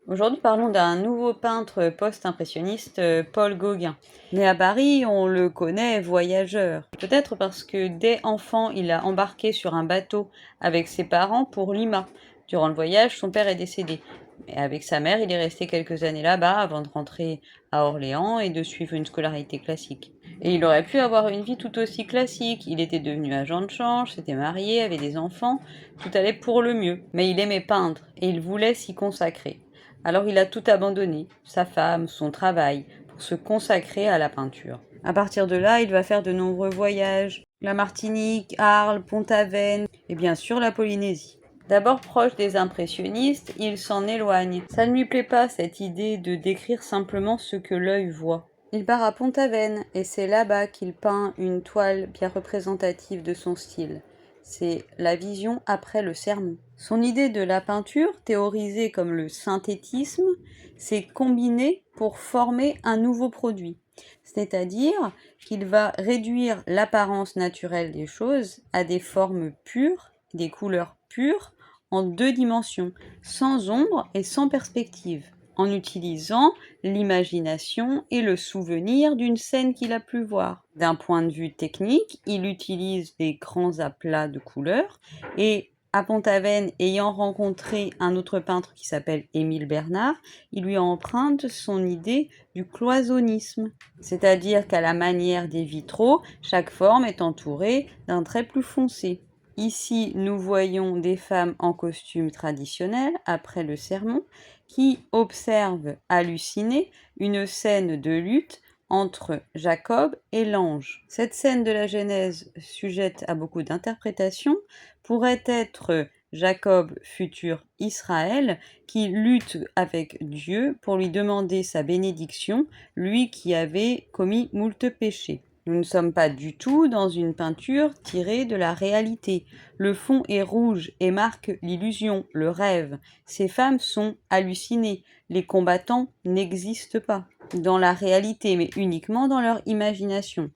Aujourd'hui, parlons d'un nouveau peintre post-impressionniste, Paul Gauguin. Né à Paris, on le connaît voyageur. Peut-être parce que dès enfant, il a embarqué sur un bateau avec ses parents pour Lima. Durant le voyage, son père est décédé. Mais avec sa mère, il est resté quelques années là-bas avant de rentrer à Orléans et de suivre une scolarité classique. Et il aurait pu avoir une vie tout aussi classique. Il était devenu agent de change, s'était marié, avait des enfants. Tout allait pour le mieux. Mais il aimait peindre et il voulait s'y consacrer. Alors il a tout abandonné, sa femme, son travail, pour se consacrer à la peinture. À partir de là, il va faire de nombreux voyages, la Martinique, Arles, Pont-Aven et bien sûr la Polynésie. D'abord proche des impressionnistes, il s'en éloigne. Ça ne lui plaît pas cette idée de décrire simplement ce que l'œil voit. Il part à Pont-Aven et c'est là-bas qu'il peint une toile bien représentative de son style. C'est la vision après le sermon. Son idée de la peinture, théorisée comme le synthétisme, s'est combinée pour former un nouveau produit. C'est-à-dire qu'il va réduire l'apparence naturelle des choses à des formes pures, des couleurs pures, en deux dimensions, sans ombre et sans perspective, en utilisant l'imagination et le souvenir d'une scène qu'il a pu voir. D'un point de vue technique, il utilise des grands aplats de couleurs et à Pont-Aven, ayant rencontré un autre peintre qui s'appelle Émile Bernard, il lui emprunte son idée du cloisonnisme, c'est-à-dire qu'à la manière des vitraux, chaque forme est entourée d'un trait plus foncé. Ici, nous voyons des femmes en costume traditionnel après le sermon qui observent, hallucinées, une scène de lutte entre Jacob et l'ange. Cette scène de la Genèse, sujette à beaucoup d'interprétations, pourrait être Jacob, futur Israël, qui lutte avec Dieu pour lui demander sa bénédiction, lui qui avait commis moult péchés. Nous ne sommes pas du tout dans une peinture tirée de la réalité. Le fond est rouge et marque l'illusion, le rêve. Ces femmes sont hallucinées. Les combattants n'existent pas dans la réalité, mais uniquement dans leur imagination.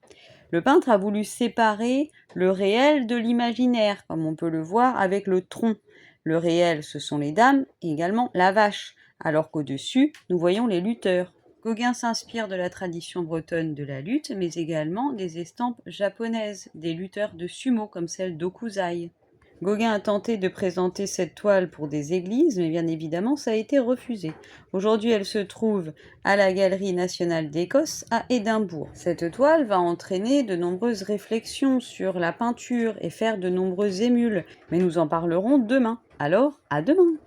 Le peintre a voulu séparer le réel de l'imaginaire, comme on peut le voir avec le tronc. Le réel, ce sont les dames, et également la vache, alors qu'au-dessus, nous voyons les lutteurs. Gauguin s'inspire de la tradition bretonne de la lutte, mais également des estampes japonaises, des lutteurs de sumo comme celle d'Okuzai. Gauguin a tenté de présenter cette toile pour des églises, mais bien évidemment ça a été refusé. Aujourd'hui elle se trouve à la Galerie nationale d'Écosse à Édimbourg. Cette toile va entraîner de nombreuses réflexions sur la peinture et faire de nombreux émules, mais nous en parlerons demain. Alors, à demain!